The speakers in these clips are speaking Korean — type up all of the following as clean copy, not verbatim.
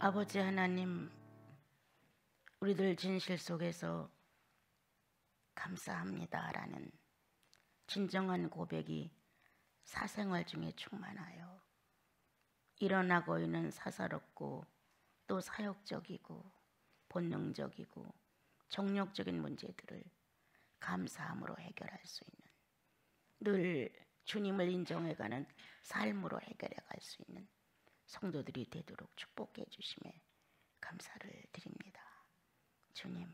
아버지 하나님, 우리들 진실 속에서 감사합니다라는 진정한 고백이 사생활 중에 충만하여 일어나고 있는 사사롭고 또 사역적이고 본능적이고 정욕적인 문제들을 감사함으로 해결할 수 있는, 늘 주님을 인정해가는 삶으로 해결해갈 수 있는 성도들이 되도록 축복해 주심에 감사를 드립니다. 주님,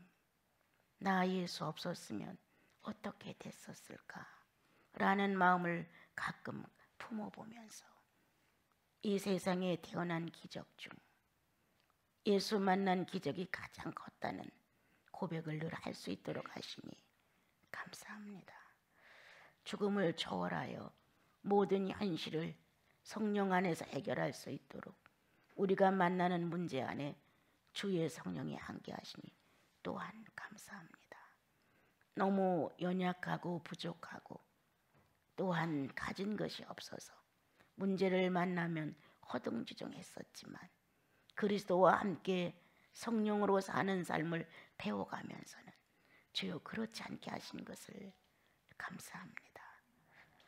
나 예수 없었으면 어떻게 됐었을까 라는 마음을 가끔 품어보면서 이 세상에 태어난 기적 중 예수 만난 기적이 가장 컸다는 고백을 늘 할 수 있도록 하시니 감사합니다. 죽음을 초월하여 모든 현실을 성령 안에서 해결할 수 있도록 우리가 만나는 문제 안에 주의 성령이 함께 하시니 또한 감사합니다. 너무 연약하고 부족하고 또한 가진 것이 없어서 문제를 만나면 허둥지둥했었지만 그리스도와 함께 성령으로 사는 삶을 배워가면서는 주여 그렇지 않게 하신 것을 감사합니다.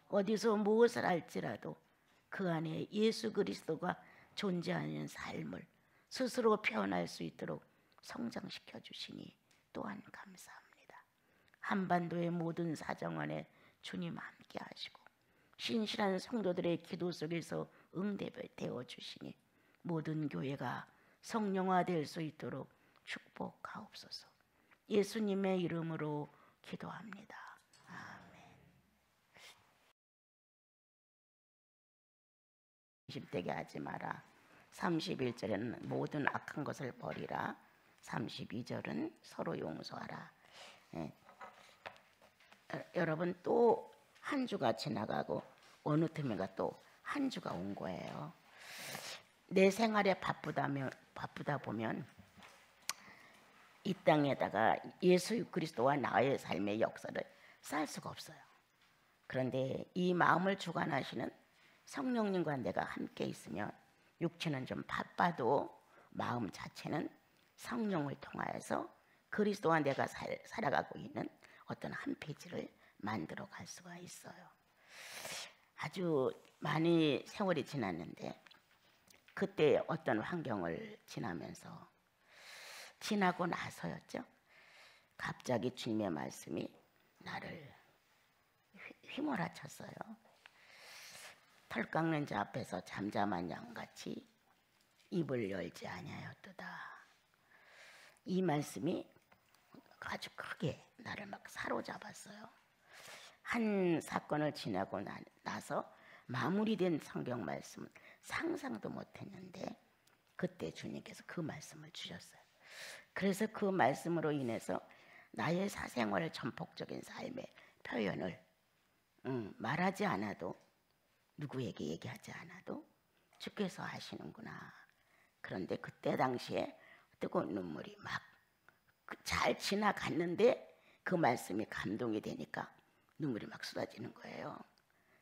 어디서 무엇을 할지라도 그 안에 예수 그리스도가 존재하는 삶을 스스로 표현할 수 있도록 성장시켜 주시니 또한 감사합니다. 한반도의 모든 사정 안에 주님 함께 하시고 신실한 성도들의 기도 속에서 응답되어 주시니 모든 교회가 성령화될 수 있도록 축복하옵소서. 예수님의 이름으로 기도합니다. 아멘. 20대게 하지 마라. 31절에는 모든 악한 것을 버리라. 32절은 서로 용서하라. 여러분, 또 한 주가 지나가고 어느 틈인가 또 한 주가 온 거예요. 내 생활에 바쁘다 보면 이 땅에다가 예수 그리스도와 나의 삶의 역사를 쌓을 수가 없어요. 그런데 이 마음을 주관하시는 성령님과 내가 함께 있으면 육체는 좀 바빠도 마음 자체는 성령을 통하여서 그리스도와 내가 살아가고 있는 어떤 한 페이지를 만들어 갈 수가 있어요. 아주 많이 세월이 지났는데 그때 어떤 환경을 지나고 나서였죠. 갑자기 주님의 말씀이 나를 휘몰아쳤어요. 털 깎는 자 앞에서 잠잠한 양같이 입을 열지 아니하였도다. 이 말씀이 아주 크게 나를 막 사로잡았어요. 한 사건을 지나고 나서 마무리된 성경 말씀은 상상도 못했는데 그때 주님께서 그 말씀을 주셨어요. 그래서 그 말씀으로 인해서 나의 사생활 전폭적인 삶의 표현을 말하지 않아도, 누구에게 얘기하지 않아도 주께서 하시는구나. 그런데 그때 당시에 뜨거운 눈물이 막 잘 지나갔는데 그 말씀이 감동이 되니까 눈물이 막 쏟아지는 거예요.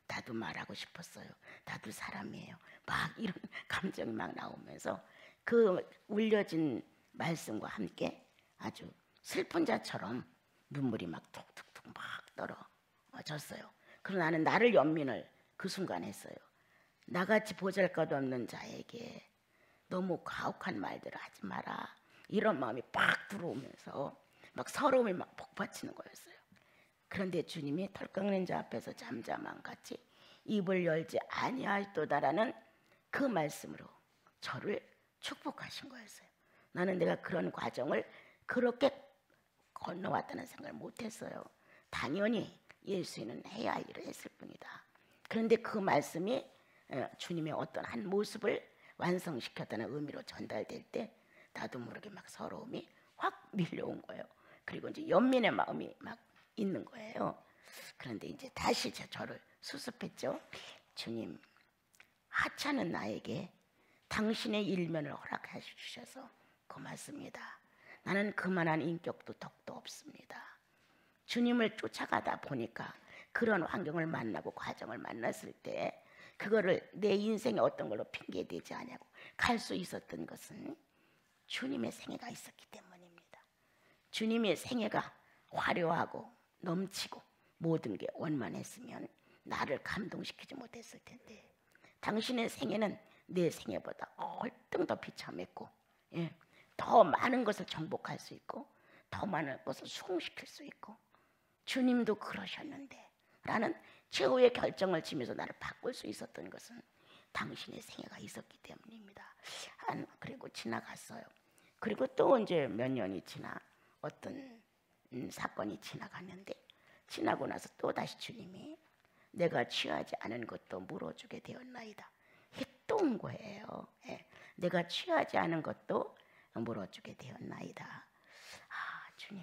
나도 말하고 싶었어요. 나도 사람이에요. 막 이런 감정이 막 나오면서 그 울려진 말씀과 함께 아주 슬픈 자처럼 눈물이 막 툭툭툭 막 떨어졌어요. 그러나 나는 나를 연민을 그 순간 했어요. 나같이 보잘것 없는 자에게 너무 가혹한 말들을 하지 마라. 이런 마음이 팍 들어오면서 막 서러움이 막 복받치는 거였어요. 그런데 주님이 털 깎는 자 앞에서 잠잠한 같이 입을 열지 아니하였도다라는 그 말씀으로 저를 축복하신 거였어요. 나는 내가 그런 과정을 그렇게 건너왔다는 생각을 못했어요. 당연히 예수는 해야 할 일을 했을 뿐이다. 그런데 그 말씀이 주님의 어떤 한 모습을 완성시켰다는 의미로 전달될 때 나도 모르게 막 서러움이 확 밀려온 거예요. 그리고 이제 연민의 마음이 막 있는 거예요. 그런데 이제 다시 저를 수습했죠. 주님, 하찮은 나에게 당신의 일면을 허락해 주셔서 고맙습니다. 나는 그만한 인격도 덕도 없습니다. 주님을 쫓아가다 보니까 그런 환경을 만나고 과정을 만났을 때 그거를 내 인생의 어떤 걸로 핑계대지 않냐고 갈 수 있었던 것은 주님의 생애가 있었기 때문입니다. 주님의 생애가 화려하고 넘치고 모든 게 원만했으면 나를 감동시키지 못했을 텐데, 당신의 생애는 내 생애보다 훨씬 더 비참했고, 더 많은 것을 정복할 수 있고 더 많은 것을 수긍시킬 수 있고, 주님도 그러셨는데 라는 최후의 결정을 지면서 나를 바꿀 수 있었던 것은 당신의 생애가 있었기 때문입니다. 그리고 지나갔어요. 그리고 또 이제 몇 년이 지나 어떤 사건이 지나갔는데, 지나고 나서 또 다시 주님이 내가 취하지 않은 것도 물어주게 되었나이다. 이게 또 온 거예요. 내가 취하지 않은 것도 물어주게 되었나이다. 아, 주님,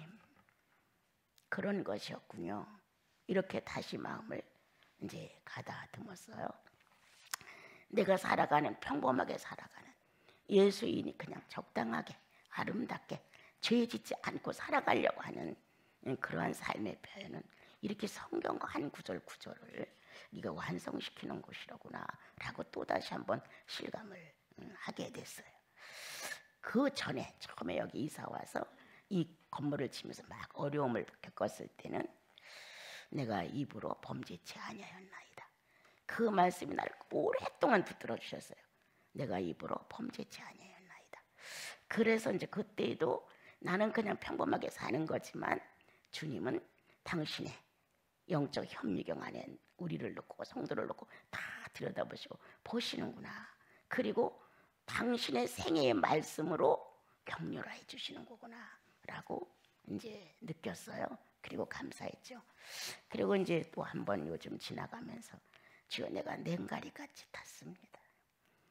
그런 것이었군요. 이렇게 다시 마음을 이제 가다듬었어요. 내가 살아가는, 평범하게 살아가는 예수인이 그냥 적당하게 아름답게 죄 짓지 않고 살아가려고 하는 그러한 삶의 표현은 이렇게 성경 한 구절 구절을 이거 완성시키는 것이로구나 라고 또다시 한번 실감을 하게 됐어요. 그 전에 처음에 여기 이사 와서 이 건물을 치면서 막 어려움을 겪었을 때는 내가 입으로 범죄치 아니하였나이다. 그 말씀이 나를 오랫동안 붙들어 주셨어요. 내가 입으로 범죄치 아니하였나이다. 그래서 이제 그때도 나는 그냥 평범하게 사는 거지만 주님은 당신의 영적 현미경 안에 우리를 놓고 성도를 놓고 다 들여다보시고 보시는구나. 그리고 당신의 생애의 말씀으로 격려해 주시는 거구나 라고 이제 느꼈어요. 그리고 감사했죠. 그리고 이제 또 한 번 요즘 지나가면서 주여, 내가 냉가리같이 탔습니다.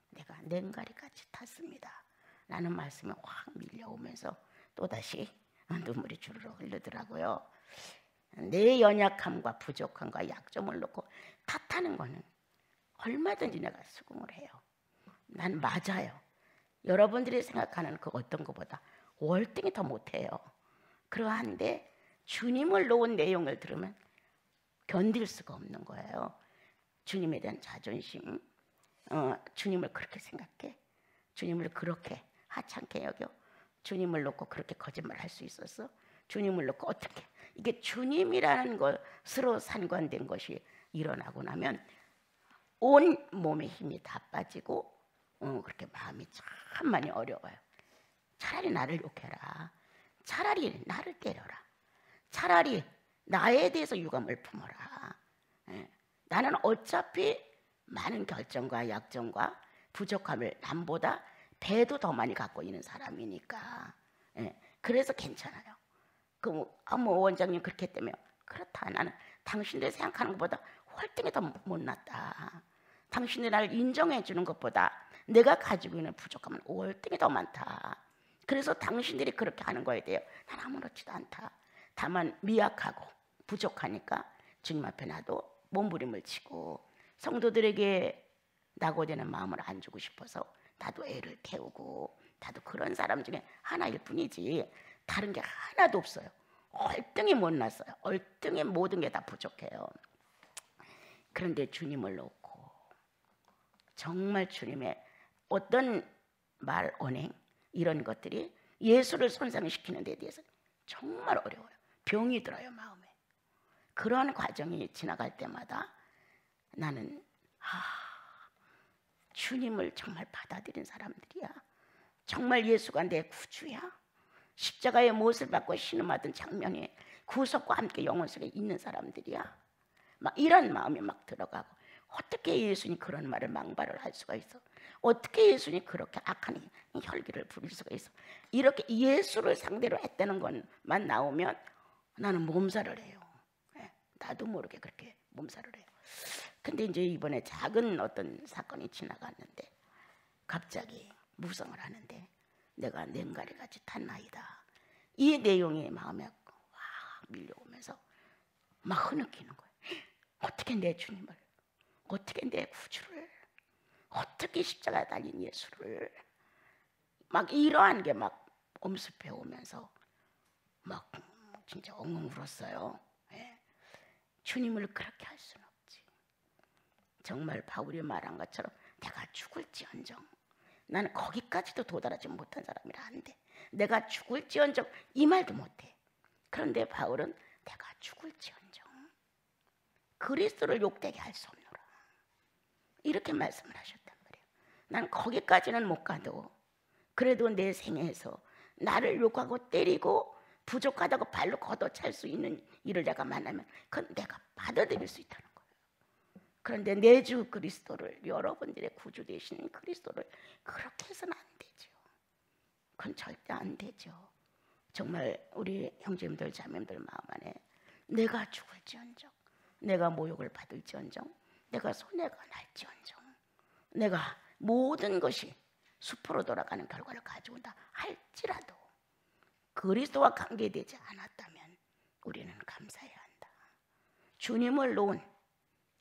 내가 냉가리같이 탔습니다 라는 말씀이 확 밀려오면서 또다시 눈물이 주르르 흐르더라고요. 내 연약함과 부족함과 약점을 놓고 탓하는 거는 얼마든지 내가 수긍을 해요. 난 맞아요. 여러분들이 생각하는 그 어떤 것보다 월등히 더 못해요. 그러한데 주님을 놓은 내용을 들으면 견딜 수가 없는 거예요. 주님에 대한 자존심, 주님을 그렇게 생각해? 주님을 그렇게 하찮게 여겨? 주님을 놓고 그렇게 거짓말할 수 있었어? 주님을 놓고 어떻게? 이게 주님이라는 것으로 상관된 것이 일어나고 나면 온 몸의 힘이 다 빠지고 그렇게 마음이 참 많이 어려워요. 차라리 나를 욕해라. 차라리 나를 때려라. 차라리 나에 대해서 유감을 품어라. 나는 어차피 많은 결점과 약점과 부족함을 남보다 배도 더 많이 갖고 있는 사람이니까. 그래서 괜찮아요. 뭐 원장님 그렇게 했다며. 그렇다. 나는 당신들 생각하는 것보다 훨등히 더 못났다. 당신들이 나를 인정해 주는 것보다 내가 가지고 있는 부족함은 월등히 더 많다. 그래서 당신들이 그렇게 하는 거에 대해 난 아무렇지도 않다. 다만 미약하고 부족하니까 주님 앞에 나도 몸부림을 치고 성도들에게 낙오되는 마음을 안 주고 싶어서 나도 애를 태우고, 나도 그런 사람 중에 하나일 뿐이지 다른 게 하나도 없어요. 얼등히 못났어요. 얼등히 모든 게 다 부족해요. 그런데 주님을 놓고 정말 주님의 어떤 말, 언행 이런 것들이 예수를 손상시키는 데 대해서 정말 어려워요. 병이 들어요, 마음에. 그런 과정이 지나갈 때마다 나는 주님을 정말 받아들인 사람들이야. 정말 예수가 내 구주야. 십자가의 못을 받고 신음하던 장면이 구속과 함께 영혼 속에 있는 사람들이야. 막 이런 마음이 막 들어가고, 어떻게 예수님 그런 말을 망발을 할 수가 있어? 어떻게 예수님 그렇게 악한 혈기를 부릴 수가 있어? 이렇게 예수를 상대로 했다는 것만 나오면 나는 몸살을 해요. 나도 모르게 그렇게 몸살을 해요. 근데 이제 이번에 작은 어떤 사건이 지나갔는데 갑자기 묵상을 하는데 내가 냉가리같이 탔나이다. 이 내용이 마음에 확 밀려오면서 막 흐느끼는 거예요. 어떻게 내 주님을, 어떻게 내 구주를, 어떻게 십자가에 달린 예수를, 막 이러한 게 막 엄습해 오면서 막 진짜 엉엉 울었어요. 주님을 그렇게 할 수는 없지. 정말 바울이 말한 것처럼 내가 죽을지언정 나는 거기까지도 도달하지 못한 사람이라 안 돼. 내가 죽을지언정 이 말도 못해. 그런데 바울은 내가 죽을지언정 그리스도를 욕되게 할 수 없노라 이렇게 말씀을 하셨단 말이에요. 난 거기까지는 못 가도 그래도 내 생애에서 나를 욕하고 때리고 부족하다고 발로 걷어찰 수 있는 일을 내가 만나면 그건 내가 받아들일 수 있다는 거예요. 그런데 내 주 그리스도를, 여러분들의 구주 되시는 그리스도를 그렇게 해서는 안 되죠. 그건 절대 안 되죠. 정말 우리 형제님들 자매님들 마음 안에 내가 죽을지언정, 내가 모욕을 받을지언정, 내가 손해가 날지언정, 내가 모든 것이 숲으로 돌아가는 결과를 가져온다 할지라도 그리스도와 관계되지 않았다면 우리는 감사해야 한다. 주님을 놓은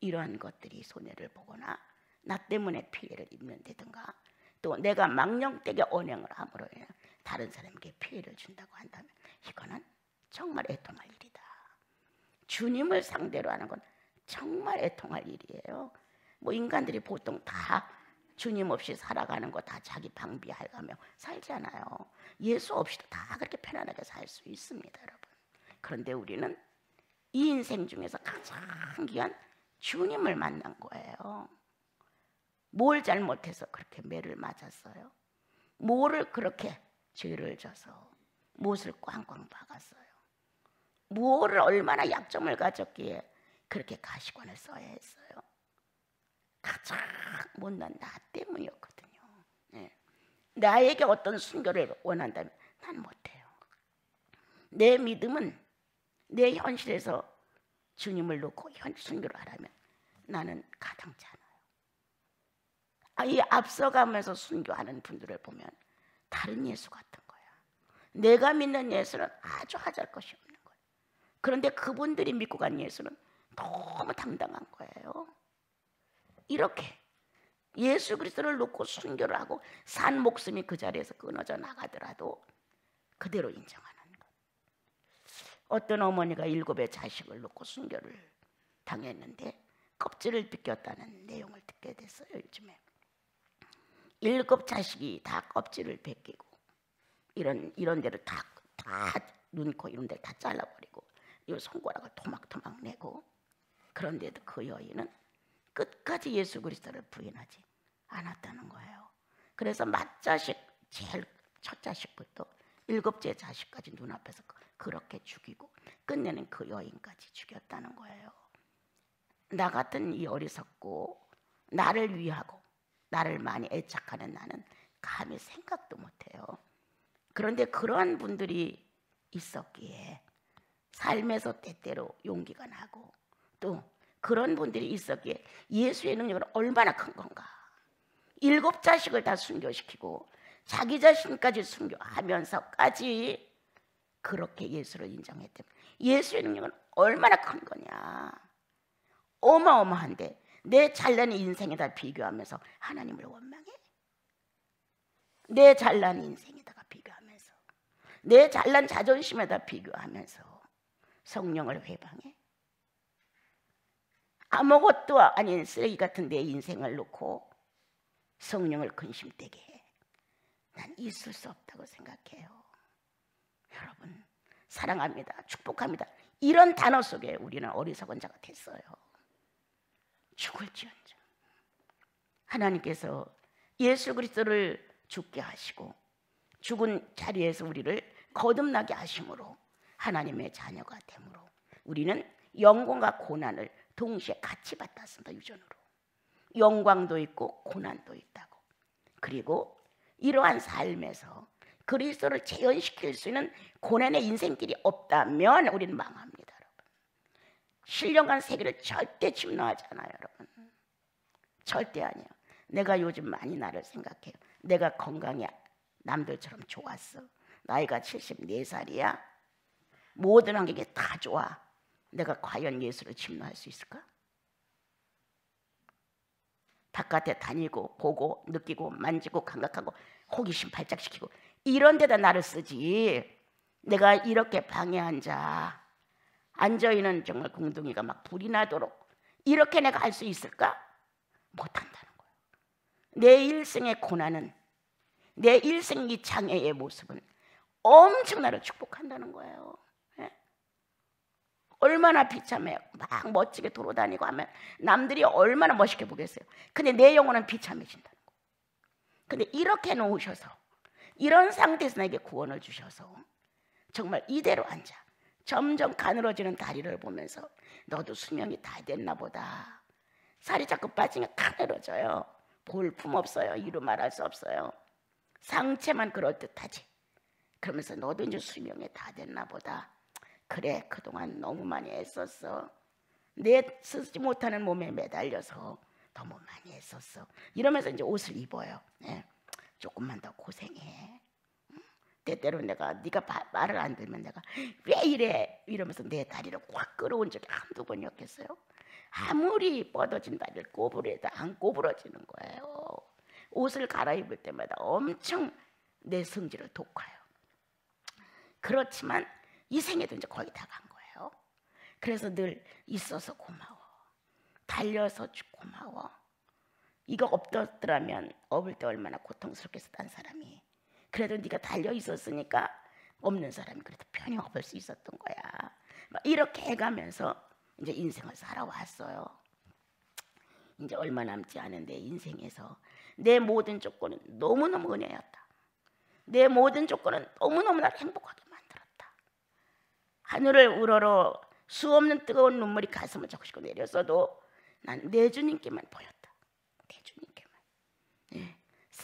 이러한 것들이 손해를 보거나 나 때문에 피해를 입는다든가 또 내가 망령되게 언행을 함으로 인해 다른 사람에게 피해를 준다고 한다면 이거는 정말 애통할 일이다. 주님을 상대로 하는 건 정말 애통할 일이에요. 뭐 인간들이 보통 다 주님 없이 살아가는 거 다 자기 방비하며 살잖아요. 예수 없이도 다 그렇게 편안하게 살 수 있습니다, 여러분. 그런데 우리는 이 인생 중에서 가장 귀한 주님을 만난 거예요. 뭘 잘못해서 그렇게 매를 맞았어요? 뭐를 그렇게 죄를 져서 못을 꽝꽝 박았어요? 뭐를 얼마나 약점을 가졌기에 그렇게 가시관을 써야 했어요? 가장 못난 나 때문이었거든요. 네. 나에게 어떤 순교를 원한다면 난 못해요. 내 믿음은 내 현실에서 주님을 놓고 순교를 하라면 나는 가당치 않아요. 이 앞서가면서 순교하는 분들을 보면 다른 예수 같은 거야. 내가 믿는 예수는 아주 하잘 것이 없는 거예요. 그런데 그분들이 믿고 간 예수는 너무 당당한 거예요. 이렇게 예수 그리스도를 놓고 순교를 하고 산 목숨이 그 자리에서 끊어져 나가더라도 그대로 인정하는 것. 어떤 어머니가 7의 자식을 놓고 순교를 당했는데 껍질을 벗겼다는 내용을 듣게 됐어요. 요즘에 7 자식이 다 껍질을 벗기고 이런 데를 다 눈, 코 이런 데를 다 잘라버리고 이 손가락을 토막토막 내고 그런데도 그 여인은 끝까지 예수 그리스도를 부인하지 않았다는 거예요. 그래서 맏자식 제일 첫 자식부터 7째 자식까지 눈앞에서 그렇게 죽이고 끝내는 그 여인까지 죽였다는 거예요. 나 같은 이 어리석고 나를 위하고 나를 많이 애착하는 나는 감히 생각도 못해요. 그런데 그러한 분들이 있었기에 삶에서 때때로 용기가 나고 또 그런 분들이 있었기에 예수의 능력은 얼마나 큰 건가. 7 자식을 다 순교시키고 자기 자신까지 순교하면서까지 그렇게 예수를 인정했다면 예수의 능력은 얼마나 큰 거냐. 어마어마한데 내 잘난 인생에다 비교하면서 하나님을 원망해? 내 잘난 인생에다가 비교하면서 내 잘난 자존심에다 비교하면서 성령을 회방해? 아무것도 아닌 쓰레기 같은 내 인생을 놓고 성령을 근심되게 해. 난 있을 수 없다고 생각해요. 여러분 사랑합니다. 축복합니다. 이런 단어 속에 우리는 어리석은 자가 됐어요. 죽을지언정 하나님께서 예수 그리스도를 죽게 하시고 죽은 자리에서 우리를 거듭나게 하심으로 하나님의 자녀가 되므로 우리는 영광과 고난을 동시에 같이 받았습니다. 유전으로 영광도 있고 고난도 있다고. 그리고 이러한 삶에서 그리스도를 재현시킬 수 있는 고난의 인생길이 없다면 우리는 망합니다. 여러분 신령한 세계를 절대 침노하지 않아요. 여러분 절대 아니에요. 내가 요즘 많이 나를 생각해요. 내가 건강이 남들처럼 좋았어. 나이가 74살이야. 모든 환경이 다 좋아. 내가 과연 예수를 침노할 수 있을까? 바깥에 다니고 보고 느끼고 만지고 감각하고 호기심 발작시키고 이런 데다 나를 쓰지. 내가 이렇게 방에 앉아있는 정말 공둥이가 막 불이 나도록 이렇게 내가 할 수 있을까? 못한다는 거예요. 내 일생의 고난은 내 일생 이 장애의 모습은 엄청 나를 축복한다는 거예요. 얼마나 비참해요. 막 멋지게 돌아다니고 하면 남들이 얼마나 멋있게 보겠어요. 근데 내 영혼은 비참해진다는 거예요. 근데 이렇게 놓으셔서, 이런 상태에서 나에게 구원을 주셔서 정말 이대로 앉아 점점 가늘어지는 다리를 보면서 너도 수명이 다 됐나 보다. 살이 자꾸 빠지면 가늘어져요. 볼품 없어요. 이루 말할 수 없어요. 상체만 그럴듯하지. 그러면서 너도 이제 수명이 다 됐나 보다. 그래, 그동안 너무 많이 애썼어. 내 쓰지 못하는 몸에 매달려서 너무 많이 애썼어. 이러면서 이제 옷을 입어요. 조금만 더 고생해. 때때로 내가 네가 말을 안 들으면 내가 왜 이래 이러면서 내 다리를 꽉 끌어온 적이 한두 번이었겠어요. 아무리 뻗어진 다리를 꼬부려도 안 꼬부러지는 거예요. 옷을 갈아입을 때마다 엄청 내 성질을 돋궈요. 그렇지만 이 생에도 이제 거의 다 간 거예요. 그래서 늘 있어서 고마워. 달려서 고마워. 이거 없었더라면 업을 때 얼마나 고통스럽겠어 딴 사람이. 그래도 네가 달려 있었으니까 없는 사람이 그래도 편히 업을 수 있었던 거야. 막 이렇게 해가면서 이제 인생을 살아왔어요. 이제 얼마 남지 않은 내 인생에서 내 모든 조건은 너무너무 은혜였다. 내 모든 조건은 너무너무 나를 행복하게 만들었다. 하늘을 우러러 수없는 뜨거운 눈물이 가슴을 적시고 내렸어도 난 내 주님께만 보였다. 내 주님께만.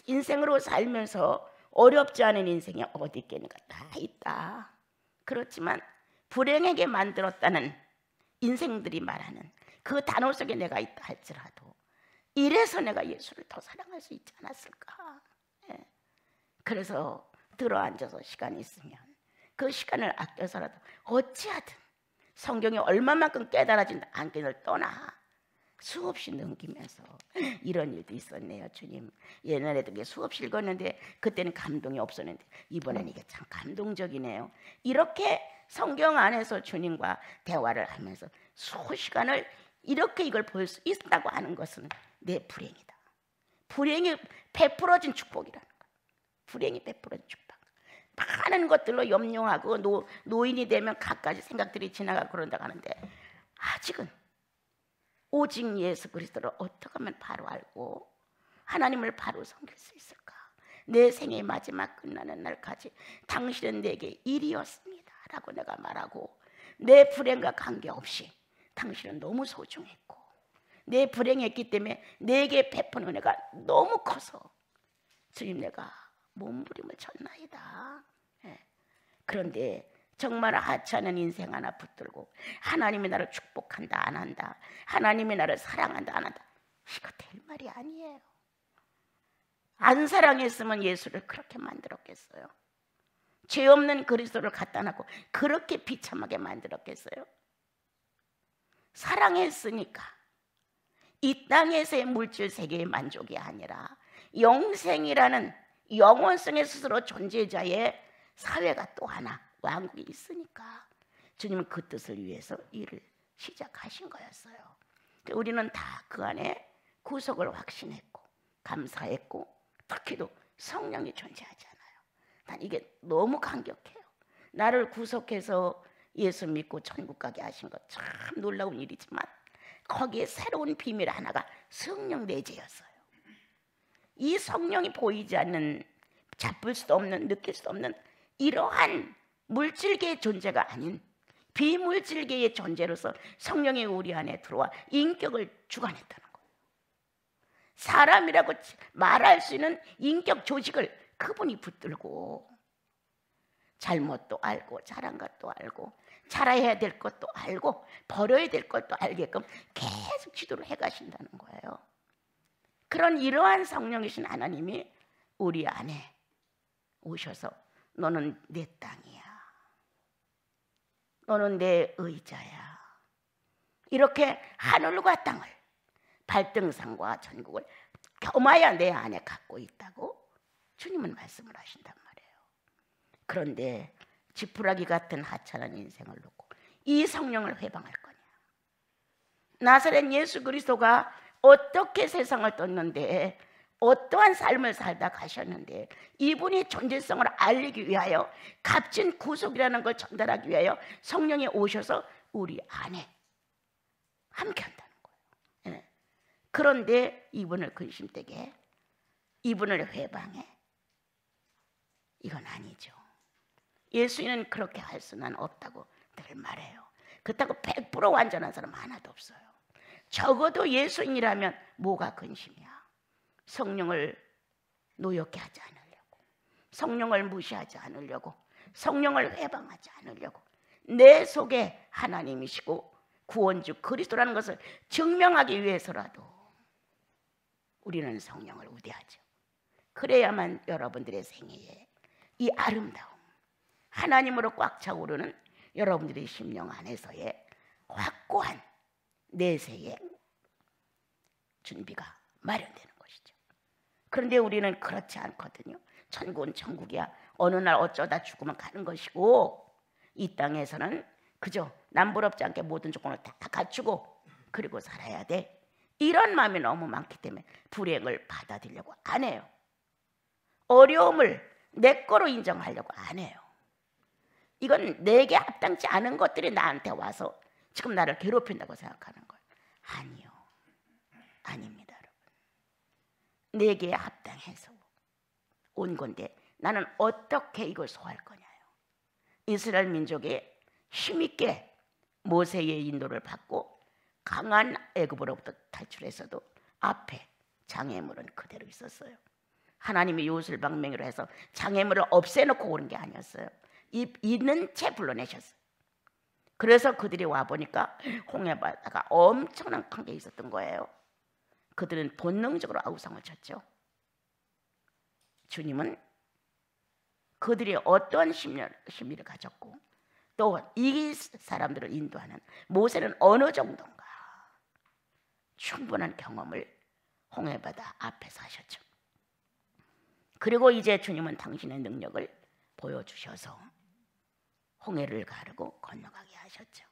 인생으로 살면서 어렵지 않은 인생이 어디 있겠는가. 다 있다. 그렇지만 불행하게 만들었다는 인생들이 말하는 그 단어 속에 내가 있다 할지라도 이래서 내가 예수를 더 사랑할 수 있지 않았을까. 그래서 들어앉아서 시간이 있으면 그 시간을 아껴서라도 어찌하든 성경이 얼마만큼 깨달아진다 안 깨달을 떠나 수없이 넘기면서 이런 일도 있었네요. 주님, 옛날에도 수없이 읽었는데 그때는 감동이 없었는데 이번엔 이게 참 감동적이네요. 이렇게 성경 안에서 주님과 대화를 하면서 수시간을 이렇게 이걸 볼 수 있다고 하는 것은 내 불행이다. 불행이 베풀어진 축복이라는 거예요. 불행이 베풀어진 축복. 많은 것들로 염려하고 노인이 되면 갖가지 생각들이 지나가고 그런다고 하는데 아직은 오직 예수 그리스도를 어떻게 하면 바로 알고 하나님을 바로 섬길 수 있을까? 내 생의 마지막 끝나는 날까지 당신은 내게 일이었습니다 라고 내가 말하고 내 불행과 관계없이 당신은 너무 소중했고 내 불행했기 때문에 내게 베푼 은혜가 너무 커서 주님 내가 몸부림을 쳤나이다. 그런데 정말 하찮은 인생 하나 붙들고 하나님이 나를 축복한다 안 한다, 하나님이 나를 사랑한다 안 한다, 이거 될 말이 아니에요. 안 사랑했으면 예수를 그렇게 만들었겠어요? 죄 없는 그리스도를 갖다 놔고 그렇게 비참하게 만들었겠어요? 사랑했으니까 이 땅에서의 물질 세계의 만족이 아니라 영생이라는 영원성의 스스로 존재자의 사회가 또 하나 왕국이 있으니까 주님은 그 뜻을 위해서 일을 시작하신 거였어요. 우리는 다 그 안에 구속을 확신했고 감사했고 특히도 성령이 존재하잖아요. 난 이게 너무 감격해요. 나를 구속해서 예수 믿고 천국 가게 하신 것 참 놀라운 일이지만 거기에 새로운 비밀 하나가 성령 내재였어요. 이 성령이 보이지 않는, 잡을 수도 없는, 느낄 수도 없는 이러한 물질계의 존재가 아닌 비물질계의 존재로서 성령이 우리 안에 들어와 인격을 주관했다는 거예요. 사람이라고 말할 수 있는 인격 조직을 그분이 붙들고 잘못도 알고 잘한 것도 알고 잘해야 될 것도 알고 버려야 될 것도 알게끔 계속 지도를 해가신다는 거예요. 그런 이러한 성령이신 하나님이 우리 안에 오셔서 너는 내 땅이야, 너는 내 의자야, 이렇게 하늘과 땅을 발등상과 전국을 겸하여 내 안에 갖고 있다고 주님은 말씀을 하신단 말이에요. 그런데 지푸라기 같은 하찮은 인생을 놓고 이 성령을 회방할 거냐? 나사렛 예수 그리스도가 어떻게 세상을 떴는데 어떠한 삶을 살다 가셨는데 이분이 존재성을 알리기 위하여 값진 구속이라는 걸 전달하기 위하여 성령이 오셔서 우리 안에 함께 한다는 거예요. 예. 그런데 이분을 근심되게 해? 이분을 회방해? 이건 아니죠. 예수님은 그렇게 할 수는 없다고 늘 말해요. 그렇다고 100% 완전한 사람 하나도 없어요. 적어도 예수님이라면 뭐가 근심이야? 성령을 노엽게 하지 않으려고, 성령을 무시하지 않으려고, 성령을 회방하지 않으려고, 내 속에 하나님이시고 구원주 그리스도라는 것을 증명하기 위해서라도 우리는 성령을 우대하죠. 그래야만 여러분들의 생애에 이 아름다움, 하나님으로 꽉 차오르는 여러분들의 심령 안에서의 확고한 내세의 준비가 마련되는 것이죠. 그런데 우리는 그렇지 않거든요. 천국은 천국이야. 어느 날 어쩌다 죽으면 가는 것이고, 이 땅에서는 그저 남부럽지 않게 모든 조건을 다 갖추고 그리고 살아야 돼. 이런 마음이 너무 많기 때문에 불행을 받아들이려고 안 해요. 어려움을 내 거로 인정하려고 안 해요. 이건 내게 합당치 않은 것들이 나한테 와서 지금 나를 괴롭힌다고 생각하는 거예요. 아니요. 아닙니다, 여러분. 내게 합당해서 온 건데 나는 어떻게 이걸 소화할 거냐요. 이스라엘 민족이 힘있게 모세의 인도를 받고 강한 애굽으로부터 탈출해서도 앞에 장애물은 그대로 있었어요. 하나님이 요술방맹이로 해서 장애물을 없애놓고 오는 게 아니었어요. 있는 채 불러내셨어요. 그래서 그들이 와보니까 홍해바다가 엄청난 게 있었던 거예요. 그들은 본능적으로 아우성을 쳤죠. 주님은 그들이 어떤 심리를 가졌고 또 이 사람들을 인도하는 모세는 어느 정도인가 충분한 경험을 홍해바다 앞에서 하셨죠. 그리고 이제 주님은 당신의 능력을 보여주셔서 홍해를 가르고 건너가게 하셨죠.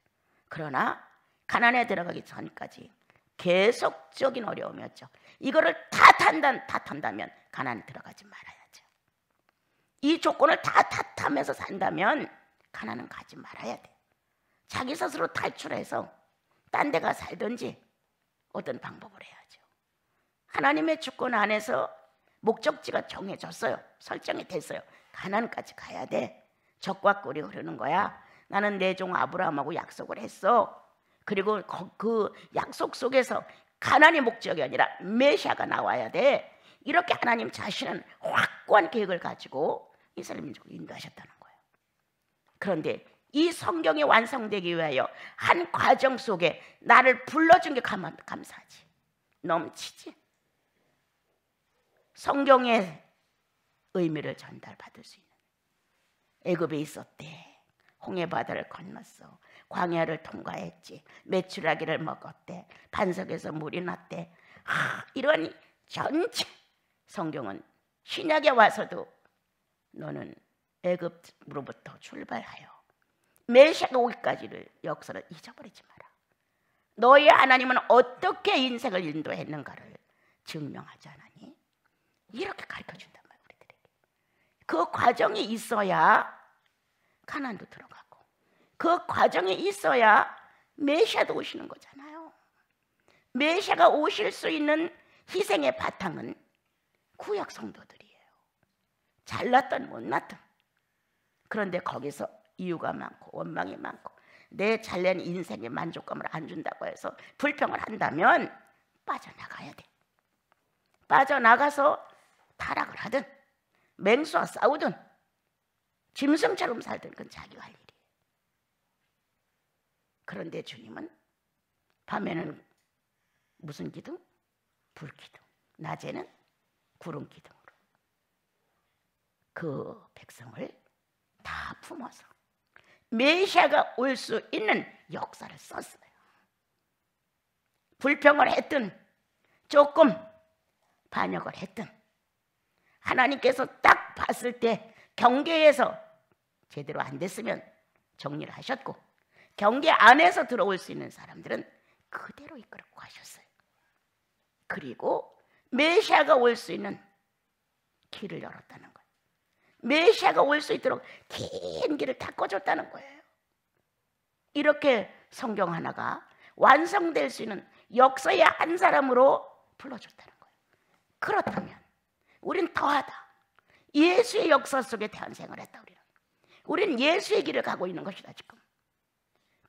그러나 가나안에 들어가기 전까지 계속적인 어려움이었죠. 이거를 다 탄다면 가나안에 들어가지 말아야죠. 이 조건을 다 탓하면서 산다면 가나안은 가지 말아야 돼. 자기 스스로 탈출해서 딴 데가 살든지 어떤 방법을 해야죠. 하나님의 주권 안에서 목적지가 정해졌어요. 설정이 됐어요. 가나안까지 가야 돼. 적과 꿀이 흐르는 거야. 나는 내 종 아브라함하고 약속을 했어. 그리고 그 약속 속에서 가나안이 목적이 아니라 메시아가 나와야 돼. 이렇게 하나님 자신은 확고한 계획을 가지고 이스라엘 민족을 인도하셨다는 거예요. 그런데 이 성경이 완성되기 위하여 한 과정 속에 나를 불러준 게 감사하지. 넘치지. 성경의 의미를 전달받을 수 있는. 애굽에 있었대. 홍해바다를 건넜어. 광야를 통과했지. 메추라기를 먹었대. 반석에서 물이 났대. 이런 전체 성경은 신약에 와서도 너는 애굽으로부터 출발하여 메시아가 오기까지를 역사를 잊어버리지 마라. 너희 하나님은 어떻게 인생을 인도했는가를 증명하지 않았니? 이렇게 가르쳐준단 말이야. 우리들에게. 그 과정이 있어야 가나안도 들어가고 그 과정이 있어야 메시아도 오시는 거잖아요. 메시아가 오실 수 있는 희생의 바탕은 구약 성도들이에요. 잘났든 못났든. 그런데 거기서 이유가 많고 원망이 많고 내 잘난 인생의 만족감을 안 준다고 해서 불평을 한다면 빠져나가야 돼. 빠져나가서 타락을 하든 맹수와 싸우든 짐승처럼 살든 그건 자기가 할 일이에요. 그런데 주님은 밤에는 무슨 기둥? 불기둥. 낮에는 구름 기둥으로 그 백성을 다 품어서 메시아가 올 수 있는 역사를 썼어요. 불평을 했든 조금 반역을 했든 하나님께서 딱 봤을 때 경계에서 제대로 안 됐으면 정리를 하셨고 경계 안에서 들어올 수 있는 사람들은 그대로 이끌고 가셨어요. 그리고 메시아가 올 수 있는 길을 열었다는 거예요. 메시아가 올 수 있도록 긴 길을 닦아줬다는 거예요. 이렇게 성경 하나가 완성될 수 있는 역사의 한 사람으로 불러줬다는 거예요. 그렇다면 우린 더하다. 예수의 역사 속에 탄생을 했다. 우리는 예수의 길을 가고 있는 것이다. 지금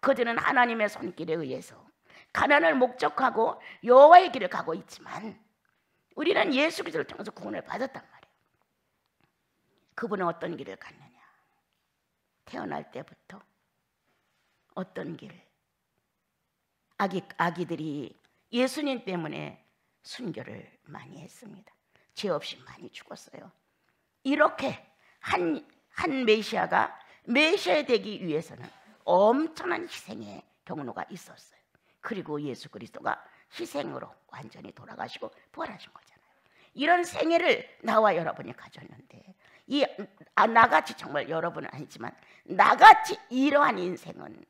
그들은 하나님의 손길에 의해서 가난을 목적하고 여호와의 길을 가고 있지만 우리는 예수 그리스도를 통해서 구원을 받았단 말이에요. 그분은 어떤 길을 갔느냐? 태어날 때부터 어떤 길? 아기들이 예수님 때문에 순교를 많이 했습니다. 죄 없이 많이 죽었어요. 이렇게 한 메시아가 메시아 되기 위해서는 엄청난 희생의 경로가 있었어요. 그리고 예수 그리스도가 희생으로 완전히 돌아가시고 부활하신 거잖아요. 이런 생애를 나와 여러분이 가졌는데 나같이 정말 여러분은 아니지만 나같이 이러한 인생은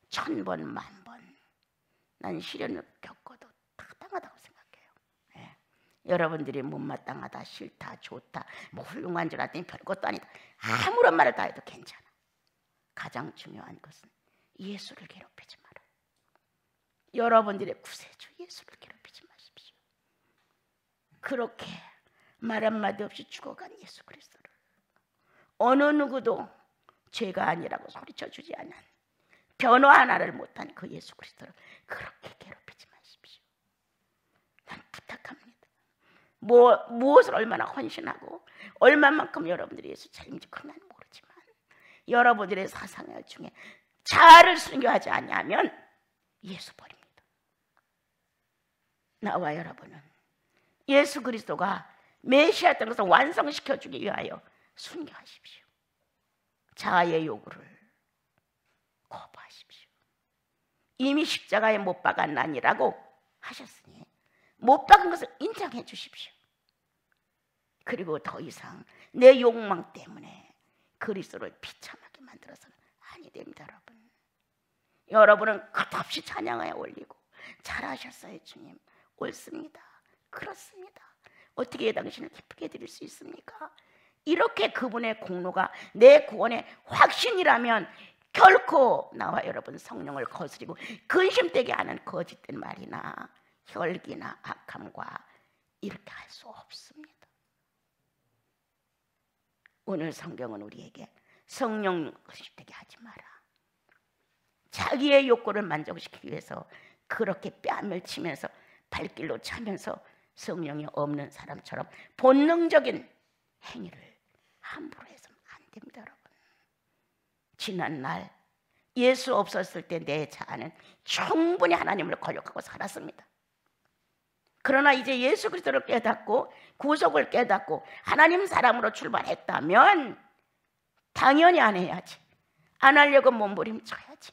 1000번 만번 난 시련을 겪어도 타당하다고 생각해요. 네. 여러분들이 못마땅하다, 싫다, 좋다, 뭐 훌륭한 줄 알았더니 별것도 아니다, 아무런 말을 다 해도 괜찮아. 가장 중요한 것은 예수를 괴롭히지 마라. 여러분들의 구세주 예수를 괴롭히지 마십시오. 그렇게 말 한마디 없이 죽어간 예수 그리스도를 어느 누구도 죄가 아니라고 소리쳐주지 않은, 변호 하나를 못한 그 예수 그리스도를 그렇게 괴롭히지 마십시오. 난 부탁합니다. 무엇을 얼마나 헌신하고 얼마만큼 여러분들이 예수 책임지고 그건 난 모르지만 여러분들의 사상활 중에 자아를 순교하지 않냐면 예수 버립니다. 나와 여러분은 예수 그리스도가 메시아 땅에서 완성시켜주기 위하여 순교하십시오. 자아의 요구를 거부하십시오. 이미 십자가에 못 박았나니라고 하셨으니 못 박은 것을 인정해 주십시오. 그리고 더 이상 내 욕망 때문에 그리스도를 비참하게 만들어서는 아니 됩니다. 여러분은 끝없이 찬양하여 올리고 잘하셨어요 주님, 옳습니다, 그렇습니다, 어떻게 당신을 기쁘게 드릴 수 있습니까? 이렇게 그분의 공로가 내 구원의 확신이라면 결코 나와 여러분 성령을 거스리고 근심되게 하는 거짓된 말이나 혈기나 악함과 이렇게 할 수 없습니다. 오늘 성경은 우리에게 성령 근심되게 하지 마라. 자기의 욕구를 만족시키기 위해서 그렇게 뺨을 치면서 발길로 차면서 성령이 없는 사람처럼 본능적인 행위를 함부로 해서는 안 됩니다. 여러분, 지난 날 예수 없었을 때 내 자아는 충분히 하나님을 거역하고 살았습니다. 그러나 이제 예수 그리스도를 깨닫고 구속을 깨닫고 하나님 사람으로 출발했다면 당연히 안 해야지. 안 하려고 몸부림쳐야지.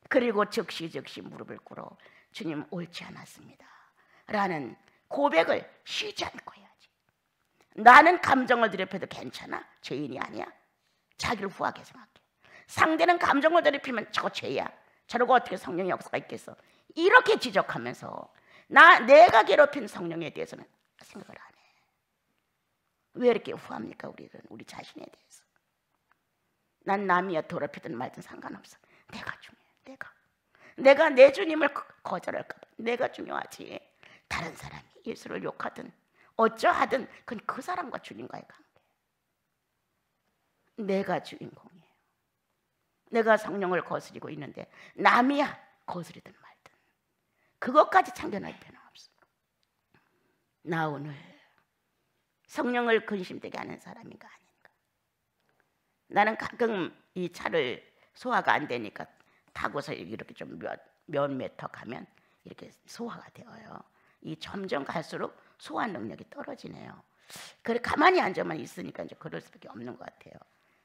그리고 즉시 무릎을 꿇어 주님 옳지 않았습니다 라는 고백을 쉬지 않고 해야지. 나는 감정을 드럽혀도 괜찮아? 죄인이 아니야? 자기를 후하게 생각해. 상대는 감정을 드럽히면 저거 죄야, 저러고 어떻게 성령의 역사가 있겠어? 이렇게 지적하면서 내가 괴롭힌 성령에 대해서는 생각을 안 해. 왜 이렇게 후합니까? 우리 자신에 대해서. 난 남이야 더럽히든 말든 상관없어. 내가 중요해. 내가 내 주님을 거절할까 봐 내가 중요하지. 다른 사람이 예수를 욕하든 어쩌하든 그건 그 사람과 주님과의 관계. 내가 주인공이에요. 내가 성령을 거스리고 있는데 남이야 거스리든 말든 그것까지 참견할 필요는 없어. 나 오늘 성령을 근심되게 하는 사람인가 아닌가. 나는 가끔 이 차를 소화가 안 되니까 타고서 이렇게 좀 몇 미터 가면 이렇게 소화가 되어요. 이 점점 갈수록 소화 능력이 떨어지네요. 그래 가만히 앉아만 있으니까 이제 그럴 수밖에 없는 것 같아요.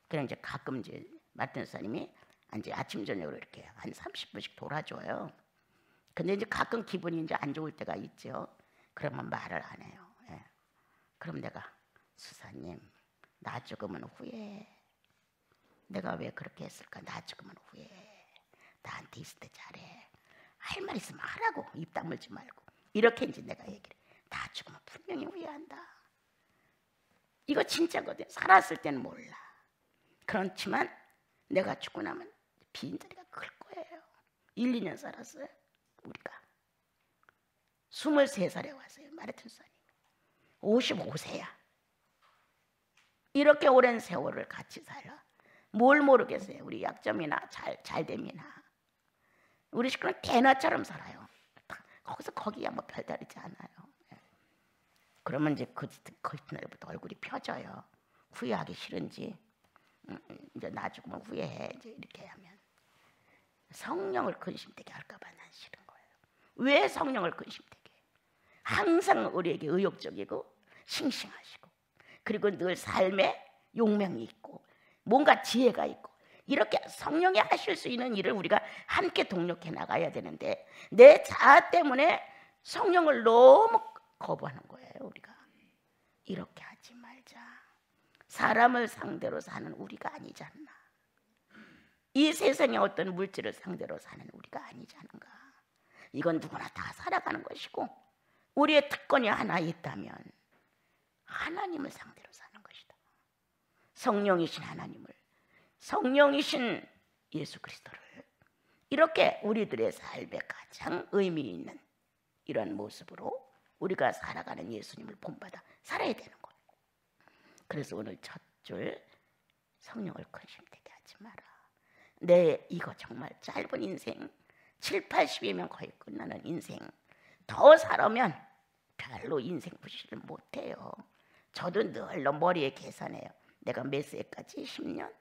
그래 이제 가끔 이제 마틴 스님이 이제 아침 저녁으로 이렇게 한 30분씩 돌아줘요. 근데 이제 가끔 기분이 이제 안 좋을 때가 있죠. 그러면 말을 안 해요. 예. 그럼 내가 수사님 나 죽으면 후회해. 내가 왜 그렇게 했을까? 나 죽으면 후회해. 나한테 있을 때 잘해. 할 말 있으면 하라고. 입 다물지 말고. 이렇게 이제 내가 얘기를 해. 다 죽으면 분명히 후회한다. 이거 진짜거든. 살았을 때는 몰라. 그렇지만 내가 죽고 나면 빈자리가 클 거예요. 1, 2년 살았어요. 우리가 23살에 왔어요. 마르틴스님 55세야. 이렇게 오랜 세월을 같이 살아. 뭘 모르겠어요. 우리 약점이나 잘됨이나. 우리 식구는 개나처럼 살아요. 거기서 거기야 뭐 별다르지 않아요. 그러면 이제 그 날부터 얼굴이 펴져요. 후회하기 싫은지 이제 나 죽으면 후회해. 이제 이렇게 하면 성령을 근심되게 할까봐 난 싫은 거예요. 왜 성령을 근심되게? 항상 우리에게 의욕적이고 싱싱하시고 그리고 늘 삶에 용맹이 있고 뭔가 지혜가 있고 이렇게 성령이 하실 수 있는 일을 우리가 함께 동력해 나가야 되는데 내 자아 때문에 성령을 너무 거부하는 거예요. 우리가 이렇게 하지 말자. 사람을 상대로 사는 우리가 아니지 않나. 이 세상의 어떤 물질을 상대로 사는 우리가 아니지 않은가. 이건 누구나 다 살아가는 것이고 우리의 특권이 하나 있다면 하나님을 상대로 사는 것이다. 성령이신 하나님을, 성령이신 예수 그리스도를 이렇게 우리들의 삶에 가장 의미 있는 이런 모습으로 우리가 살아가는 예수님을 본받아 살아야 되는 거예요. 그래서 오늘 첫 줄 성령을 근심되게 하지 마라. 내 이거 정말 짧은 인생 7, 80이면 거의 끝나는 인생 더 살아면 별로 인생 부시를 못해요. 저도 늘 머리에 계산해요. 내가 몇 세까지 10년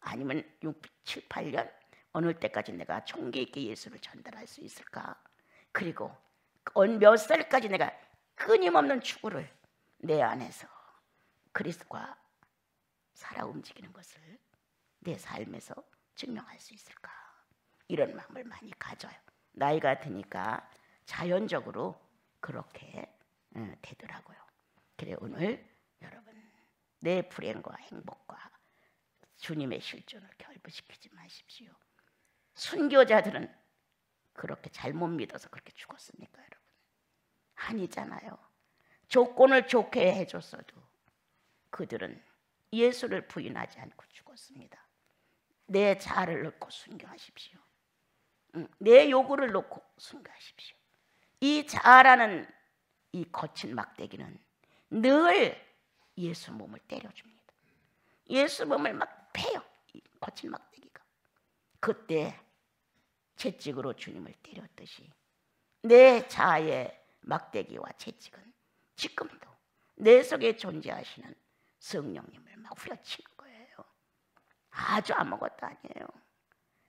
아니면 6, 7, 8년 어느 때까지 내가 총기 있게 예수를 전달할 수 있을까. 그리고 몇 살까지 내가 끊임없는 추구를 내 안에서 그리스도와 살아 움직이는 것을 내 삶에서 증명할 수 있을까. 이런 마음을 많이 가져요. 나이가 드니까 자연적으로 그렇게 되더라고요. 그래 오늘 여러분 내 불행과 행복과 주님의 실존을 결부시키지 마십시오. 순교자들은 그렇게 잘못 믿어서 그렇게 죽었습니까 여러분? 아니잖아요. 조건을 좋게 해줬어도 그들은 예수를 부인하지 않고 죽었습니다. 내 자아를 놓고 순교하십시오. 내 요구를 놓고 순교하십시오. 이 자아라는 이 거친 막대기는 늘 예수 몸을 때려줍니다. 예수 몸을 막 패요. 이 거친 막대기가. 그때 채찍으로 주님을 때렸듯이 내 자아의 막대기와 채찍은 지금도 내 속에 존재하시는 성령님을 막 후려치는 거예요. 아주 아무것도 아니에요.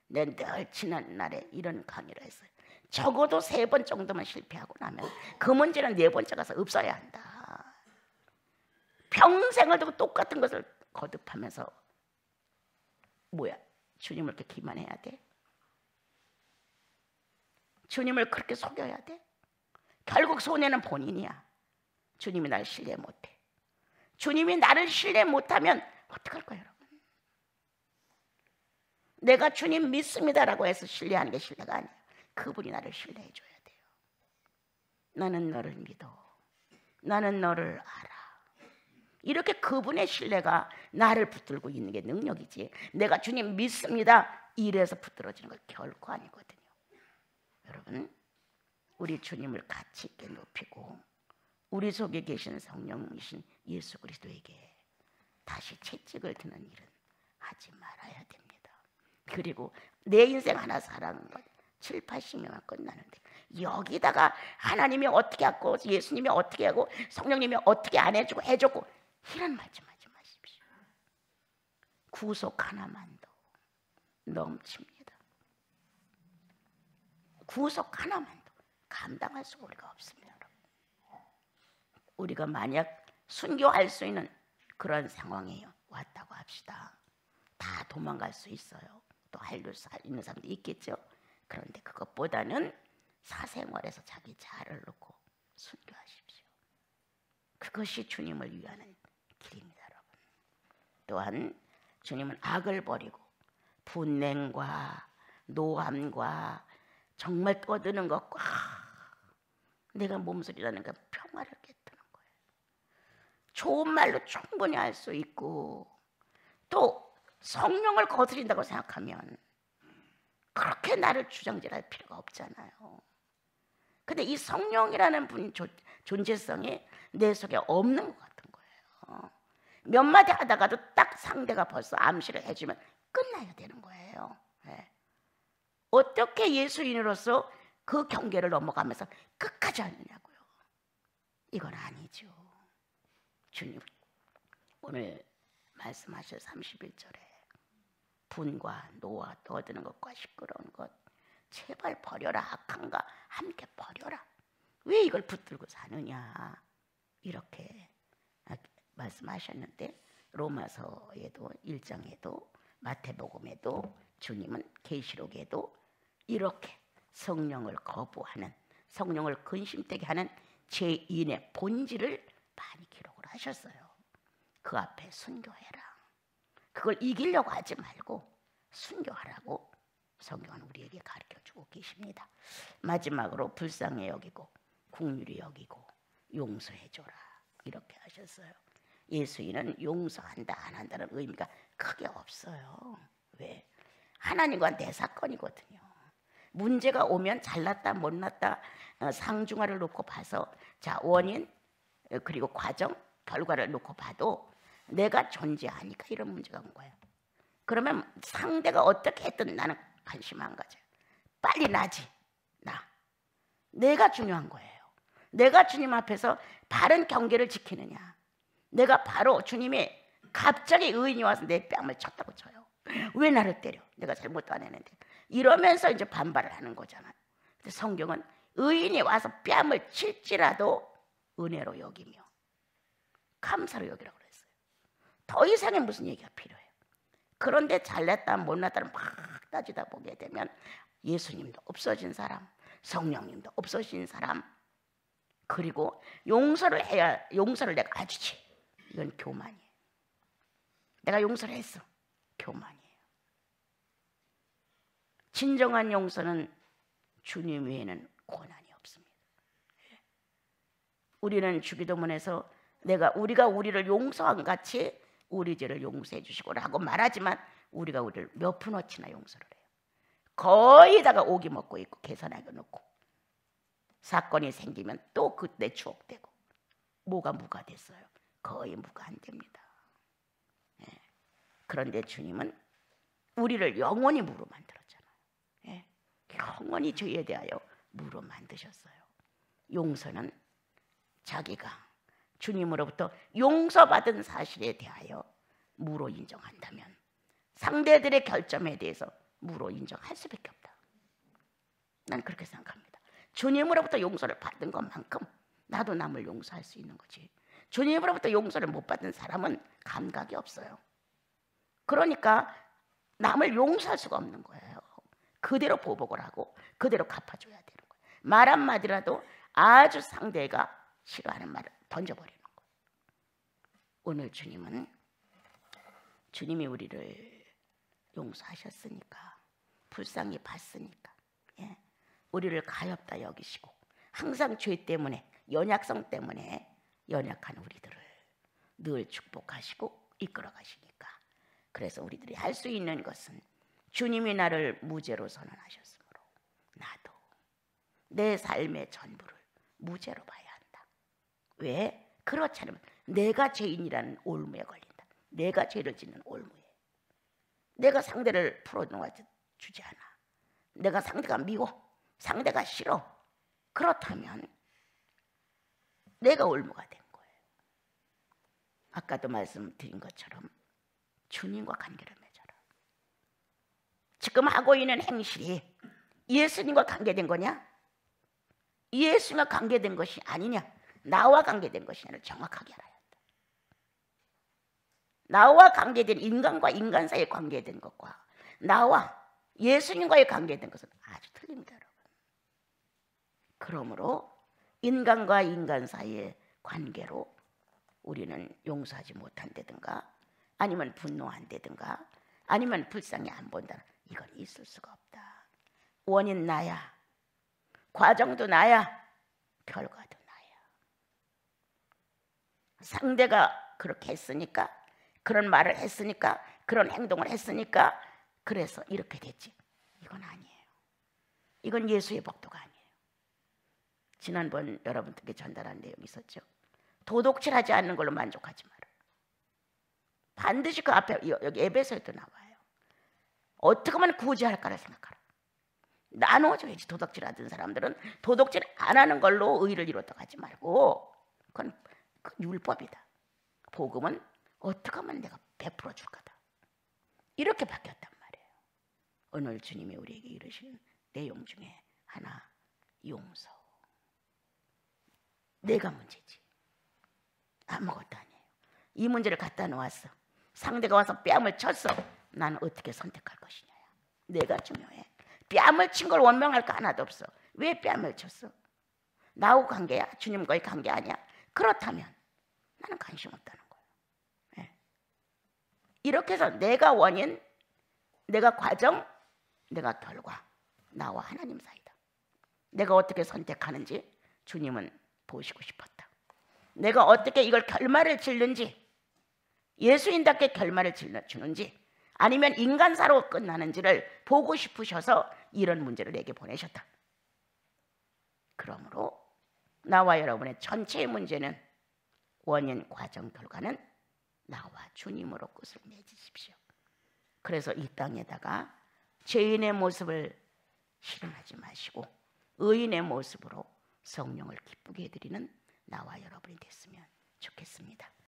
내 늘 지난 날에 이런 강의를 했어요. 적어도 3번 정도만 실패하고 나면 그 문제는 4번째 가서 없어야 한다. 평생을 두고 똑같은 것을 거듭하면서 뭐야? 주님을 그렇게 기만해야 돼? 주님을 그렇게 속여야 돼? 결국 손해는 본인이야. 주님이 나를 신뢰 못해. 주님이 나를 신뢰 못하면 어떡할 거예요 여러분? 내가 주님 믿습니다라고 해서 신뢰하는 게 신뢰가 아니에요. 그분이 나를 신뢰해 줘야 돼요. 나는 너를 믿어. 나는 너를 알아. 이렇게 그분의 신뢰가 나를 붙들고 있는 게 능력이지. 내가 주님 믿습니다 이래서 붙들어지는 건 결코 아니거든요. 여러분 우리 주님을 가치 있게 높이고 우리 속에 계신 성령이신 예수 그리스도에게 다시 채찍을 드는 일은 하지 말아야 됩니다. 그리고 내 인생 하나 살아가는 것 7, 80년만 끝나는데 여기다가 하나님이 어떻게 하고 예수님이 어떻게 하고 성령님이 어떻게 안 해주고 해줬고 이런 말 좀 하지 마십시오. 구속 하나만도 넘칩니다. 구속 하나만도 감당할 수가 우리가 없습니다. 여러분. 우리가 만약 순교할 수 있는 그런 상황에 왔다고 합시다. 다 도망갈 수 있어요. 또 할 수 있는 사람도 있겠죠. 그런데 그것보다는 사생활에서 자기 자아를 놓고 순교하십시오. 그것이 주님을 위하는 길입니다. 여러분. 또한 주님은 악을 버리고 분냉과 노함과 정말 떠드는 것과 내가 몸소리라는 건 평화를 깨뜨는 거예요. 좋은 말로 충분히 할 수 있고 또 성령을 거스린다고 생각하면 그렇게 나를 주장질할 필요가 없잖아요. 근데 이 성령이라는 분 존재성이 내 속에 없는 것 같은 거예요. 몇 마디 하다가도 딱 상대가 벌써 암시를 해주면 끝나야 되는 거예요. 네. 어떻게 예수인으로서 그 경계를 넘어가면서 끝까지 하느냐고요. 이건 아니죠. 주님 오늘 말씀하실 31절에 분과 노와 떠드는 것과 시끄러운 것 제발 버려라. 악한가 함께 버려라. 왜 이걸 붙들고 사느냐 이렇게 말씀하셨는데 로마서에도 1장에도 마태복음에도 주님은 계시록에도 이렇게 성령을 거부하는 성령을 근심되게 하는 죄인의 본질을 많이 기록을 하셨어요. 그 앞에 순교해라. 그걸 이기려고 하지 말고 순교하라고 성경은 우리에게 가르쳐주고 계십니다. 마지막으로 불쌍히 여기고 긍휼히 여기고 용서해줘라 이렇게 하셨어요. 예수인은 용서한다 안 한다는 의미가 크게 없어요. 왜? 하나님과 내 사건이거든요. 문제가 오면 잘났다 못났다 상중하를 놓고 봐서 자 원인 그리고 과정 결과를 놓고 봐도 내가 존재하니까 이런 문제가 온 거예요. 그러면 상대가 어떻게 했든 나는 관심 안 가져요. 빨리 나지. 내가 중요한 거예요. 내가 주님 앞에서 바른 경계를 지키느냐. 내가 바로 주님이 갑자기 의인이 와서 내 뺨을 쳤다고 쳐요. 왜 나를 때려? 내가 잘못도 안 했는데. 이러면서 이제 반발을 하는 거잖아요. 근데 성경은 의인이 와서 뺨을 칠지라도 은혜로 여기며 감사로 여기라고 그랬어요. 더 이상의 무슨 얘기가 필요해요. 그런데 잘났다 못났다를 막 따지다 보게 되면 예수님도 없어진 사람, 성령님도 없어진 사람, 그리고 용서를 해야 용서를 내가 해주지. 이건 교만이에요. 내가 용서를 했어. 교만이에요. 진정한 용서는 주님 외에는 권한이 없습니다. 우리는 주기도문에서 우리가 우리를 용서한 같이 우리 죄를 용서해 주시고라고 말하지만 우리가 우리를 몇 푼어치나 용서를 해요. 거의 다가 오기 먹고 있고 계산하게 놓고 사건이 생기면 또 그때 추억되고 뭐가 무가 됐어요. 거의 무가 안 됩니다. 그런데 주님은 우리를 영원히 무로 만들었잖아요. 영원히 죄에 대하여 무로 만드셨어요. 용서는 자기가 주님으로부터 용서받은 사실에 대하여 무로 인정한다면 상대들의 결점에 대해서 무로 인정할 수밖에 없다. 난 그렇게 생각합니다. 주님으로부터 용서를 받은 것만큼 나도 남을 용서할 수 있는 거지. 주님으로부터 용서를 못 받은 사람은 감각이 없어요. 그러니까 남을 용서할 수가 없는 거예요. 그대로 보복을 하고 그대로 갚아줘야 되는 거예요. 말 한마디라도 아주 상대가 싫어하는 말을 던져버리는 거예요. 오늘 주님이 우리를 용서하셨으니까 불쌍히 봤으니까 우리를 가엾다 여기시고 항상 죄 때문에 연약성 때문에 연약한 우리들을 늘 축복하시고 이끌어 가시니까 그래서 우리들이 할 수 있는 것은 주님이 나를 무죄로 선언하셨으므로 나도 내 삶의 전부를 무죄로 봐야 한다. 왜? 그렇지 않으면 내가 죄인이라는 올무에 걸린다. 내가 죄를 짓는 올무에. 내가 상대를 풀어놓아 주지 않아. 내가 상대가 미워. 상대가 싫어. 그렇다면 내가 올무가 된 거예요. 아까도 말씀드린 것처럼 주님과 관계를 맺어라. 지금 하고 있는 행실이 예수님과 관계된 거냐? 예수님과 관계된 것이 아니냐? 나와 관계된 것이냐를 정확하게 알아야 한다. 나와 관계된 인간과 인간 사이에 관계된 것과 나와 예수님과의 관계된 것은 아주 틀립니다, 여러분. 그러므로 인간과 인간 사이의 관계로 우리는 용서하지 못한다든가 아니면 분노한다든가 아니면 불쌍히 안 본다. 이건 있을 수가 없다. 원인 나야. 과정도 나야. 결과도 나야. 상대가 그렇게 했으니까, 그런 말을 했으니까, 그런 행동을 했으니까 그래서 이렇게 됐지. 이건 아니에요. 이건 예수의 복도가 아니에요. 지난번 여러분들께 전달한 내용이 있었죠. 도둑질하지 않는 걸로 만족하지 마라. 반드시 그 앞에, 여기 에베소에도 나와요. 어떻게 하면 구제할까를 생각하라. 나눠줘야지. 도둑질하던 사람들은 도둑질 안 하는 걸로 의를 이뤘다고 하지 말고, 그건 율법이다. 복음은 어떻게 하면 내가 베풀어 줄 거다. 이렇게 바뀌었단 말이에요. 오늘 주님이 우리에게 이르신 내용 중에 하나, 용서. 내가 문제지, 아무것도 아니에요. 이 문제를 갖다 놓았어. 상대가 와서 뺨을 쳤어. 나는 어떻게 선택할 것이냐. 내가 중요해. 뺨을 친 걸 원망할 거 하나도 없어. 왜 뺨을 쳤어? 나하고 관계야? 주님과의 관계 아니야? 그렇다면 나는 관심 없다는 거예요. 네. 이렇게 해서 내가 원인, 내가 과정, 내가 결과, 나와 하나님 사이다. 내가 어떻게 선택하는지 주님은 보시고 싶었다. 내가 어떻게 이걸 결말을 짓는지, 예수인답게 결말을 주는지, 아니면 인간사로 끝나는지를 보고 싶으셔서 이런 문제를 내게 보내셨다. 그러므로 나와 여러분의 전체의 문제는 원인, 과정, 결과는 나와 주님으로 끝을 맺으십시오. 그래서 이 땅에다가 죄인의 모습을 실현하지 마시고 의인의 모습으로 성령을 기쁘게 해드리는 나와 여러분이 됐으면 좋겠습니다.